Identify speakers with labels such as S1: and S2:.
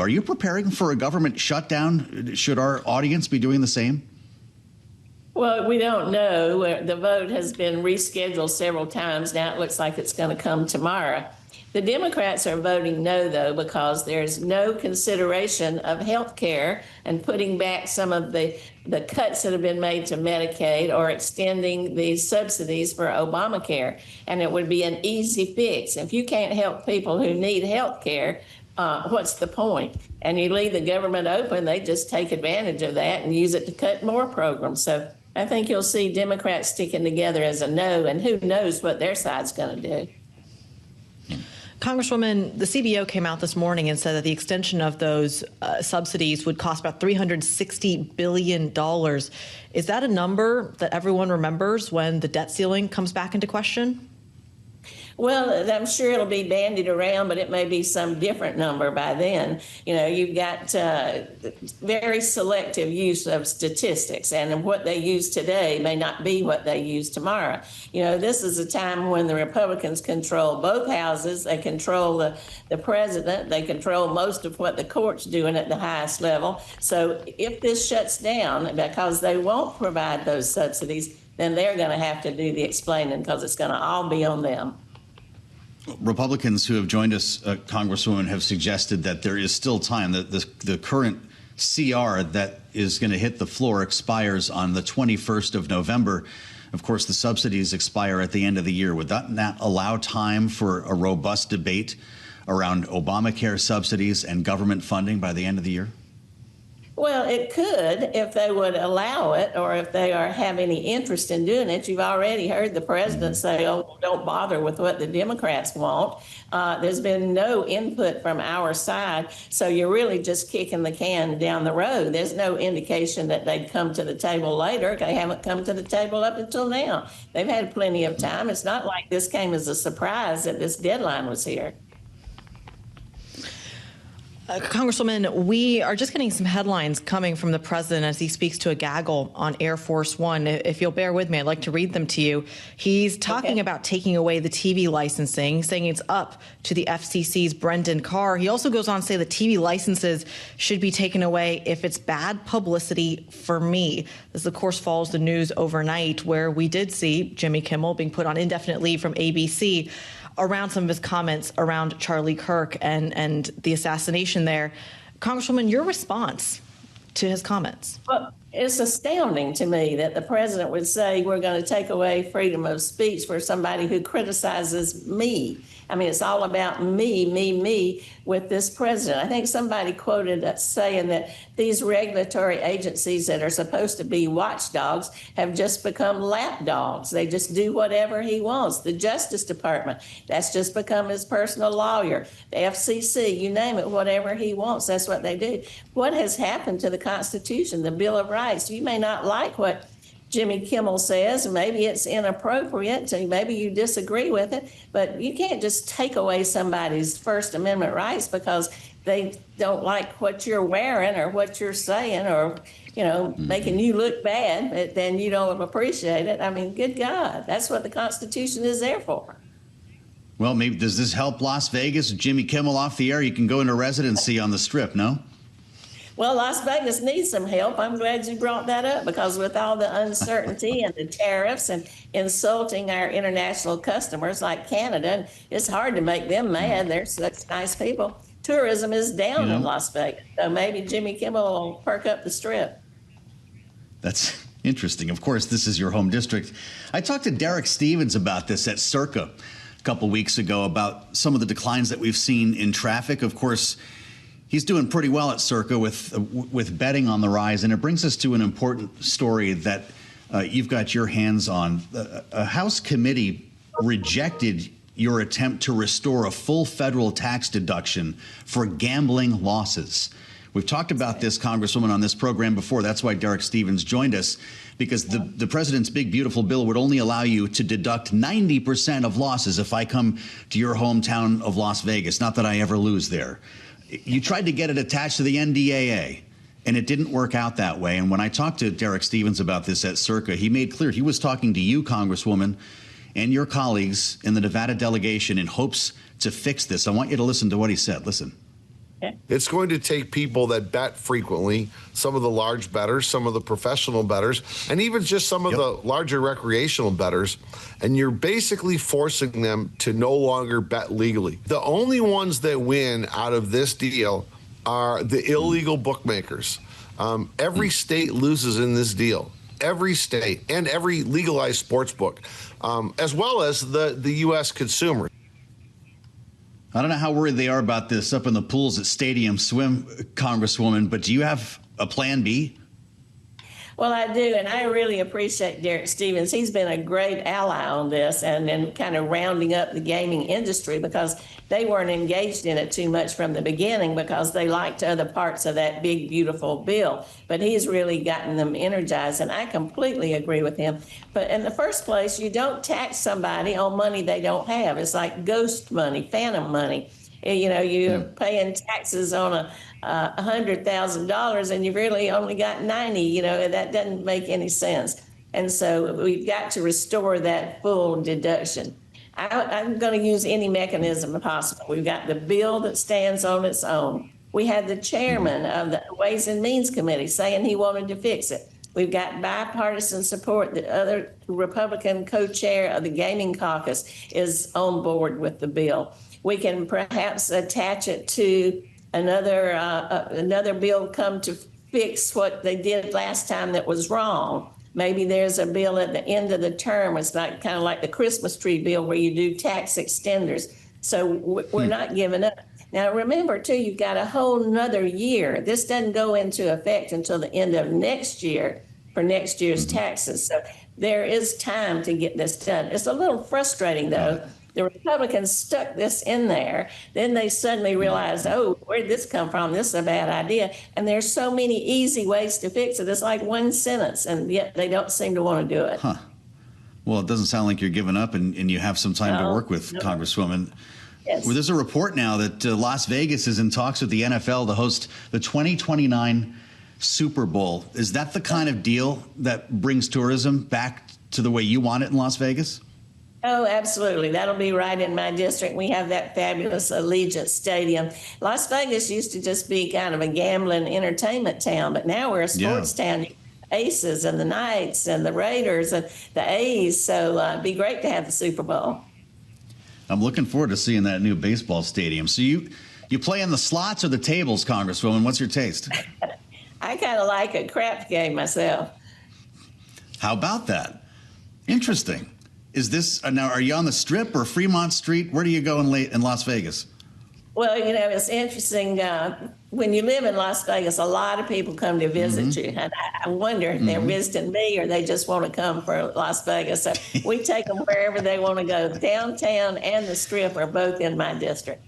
S1: Are you preparing for a government shutdown? Should our audience be doing the same?
S2: Well, we don't know. The vote has been rescheduled several times. Now it looks like it's going to come tomorrow. The Democrats are voting no, though, because there's no consideration of health care and putting back some of the cuts that have been made to Medicaid or extending the subsidies for Obamacare. And it would be an easy fix. If you can't help people who need health care, what's the point? And you leave the government open, they just take advantage of that and use it to cut more programs. So I think you'll see Democrats sticking together as a no, and who knows what their side's going to do.
S3: Congresswoman, the CBO came out this morning and said that the extension of those subsidies would cost about $360 billion. Is that a number that everyone remembers when the debt ceiling comes back into question?
S2: Well, I'm sure it'll be bandied around, but it may be some different number by then. You know, you've got very selective use of statistics, and what they use today may not be what they use tomorrow. You know, this is a time when the Republicans control both houses. They control the president. They control most of what the court's doing at the highest level. So if this shuts down because they won't provide those subsidies, then they're going to have to do the explaining because it's going to all be on them.
S1: Republicans who have joined us, Congresswoman, have suggested that there is still time. That the current CR that is going to hit the floor expires on the 21st of November. Of course, the subsidies expire at the end of the year. Would that not allow time for a robust debate around Obamacare subsidies and government funding by the end of the year?
S2: Well, it could if they would allow it, or if they have any interest in doing it. You've already heard the president say, oh, don't bother with what the Democrats want. There's been no input from our side, so you're really just kicking the can down the road. There's no indication that they'd come to the table later. They haven't come to the table up until now. They've had plenty of time. It's not like this came as a surprise that this deadline was here.
S3: Congresswoman, we are just getting some headlines coming from the president as he speaks to a gaggle on Air Force One. If you'll bear with me, I'd like to read them to you. He's talking about taking away the TV licensing, saying it's up to the FCC's Brendan Carr. He also goes on to say that TV licenses should be taken away if it's bad publicity for me. This, of course, follows the news overnight where we did see Jimmy Kimmel being put on indefinite leave from ABC around some of his comments around Charlie Kirk and the assassination there. Congresswoman, your response to his comments?
S2: Well, it's astounding to me that the president would say we're going to take away freedom of speech for somebody who criticizes me. I mean, it's all about me with this president. I think somebody quoted saying that these regulatory agencies that are supposed to be watchdogs have just become lapdogs. They just do whatever he wants. The Justice Department, that's just become his personal lawyer. The FCC, you name it, whatever he wants, that's what they do. What has happened to the Constitution, the Bill of Rights? You may not like what Jimmy Kimmel says, maybe it's inappropriate, so maybe you disagree with it, but you can't just take away somebody's First Amendment rights because they don't like what you're wearing or what you're saying or, you know, making you look bad, but then you don't appreciate it. I mean, good God, that's what the Constitution is there for.
S1: Well, maybe does this help Las Vegas? Jimmy Kimmel off the air, you can go into residency on the Strip, no?
S2: Well, Las Vegas needs some help. I'm glad you brought that up because with all the uncertainty and the tariffs and insulting our international customers like Canada, it's hard to make them mad. They're such nice people. Tourism is down in Las Vegas, so maybe Jimmy Kimmel will perk up the Strip.
S1: That's interesting. Of course, this is your home district. I talked to Derek Stevens about this at Circa a couple weeks ago about some of the declines that we've seen in traffic. Of course, he's doing pretty well at Circa with betting on the rise. And it brings us to an important story that you've got your hands on. A House committee rejected your attempt to restore a full federal tax deduction for gambling losses. We've talked about this, Congresswoman, on this program before. That's why Derek Stevens joined us, because the president's big, beautiful bill would only allow you to deduct 90% of losses if I come to your hometown of Las Vegas. Not that I ever lose there. You tried to get it attached to the NDAA, and it didn't work out that way. And when I talked to Derek Stevens about this at Circa, he made clear he was talking to you, Congresswoman, and your colleagues in the Nevada delegation in hopes to fix this. I want you to listen to what he said. Listen.
S4: It's going to take people that bet frequently, some of the large bettors, some of the professional bettors, and even just some of the larger recreational bettors, and you're basically forcing them to no longer bet legally. The only ones that win out of this deal are the illegal bookmakers. Every state loses in this deal. Every state and every legalized sports book, as well as the U.S. consumer.
S1: I don't know how worried they are about this up in the pools at Stadium Swim, Congresswoman, but do you have a plan B?
S2: Well, I do, and I really appreciate Derek Stevens. He's been a great ally on this and kind of rounding up the gaming industry, because they weren't engaged in it too much from the beginning because they liked other parts of that big, beautiful bill. But he's really gotten them energized, and I completely agree with him. But in the first place, you don't tax somebody on money they don't have. It's like ghost money, phantom money. You know, you're paying taxes on $100,000 and you've really only got 90. You know, that doesn't make any sense. And so we've got to restore that full deduction. I'm going to use any mechanism possible. We've got the bill that stands on its own. We had the chairman of the Ways and Means Committee saying he wanted to fix it. We've got bipartisan support. The other Republican co-chair of the Gaming Caucus is on board with the bill. We can perhaps attach it to another bill come to fix what they did last time that was wrong. Maybe there's a bill at the end of the term. It's like kind of like the Christmas tree bill where you do tax extenders. So we're not giving up. Now, remember, too, you've got a whole nother year. This doesn't go into effect until the end of next year for next year's taxes. So there is time to get this done. It's a little frustrating, though. The Republicans stuck this in there. Then they suddenly realized, oh, where did this come from? This is a bad idea. And there's so many easy ways to fix it. It's like one sentence, and yet they don't seem to want to do it.
S1: Well, it doesn't sound like you're giving up, and you have some time to work with, Congresswoman.
S2: Yes.
S1: Well, there's a report now that Las Vegas is in talks with the NFL to host the 2029 Super Bowl. Is that the kind of deal that brings tourism back to the way you want it in Las Vegas?
S2: Oh, absolutely. That'll be right in my district. We have that fabulous Allegiant Stadium. Las Vegas used to just be kind of a gambling entertainment town, but now we're a sports town. Aces and the Knights and the Raiders and the A's. So it'd be great to have the Super Bowl.
S1: I'm looking forward to seeing that new baseball stadium. So you play in the slots or the tables, Congresswoman? What's your taste?
S2: I kind of like a crap game myself.
S1: How about that? Interesting. Is this now? Are you on the Strip or Fremont Street? Where do you go in Las Vegas?
S2: Well, you know, it's interesting. When you live in Las Vegas, a lot of people come to visit you. And I wonder if they're visiting me or they just want to come for Las Vegas. So we take them wherever they want to go. Downtown and the Strip are both in my district.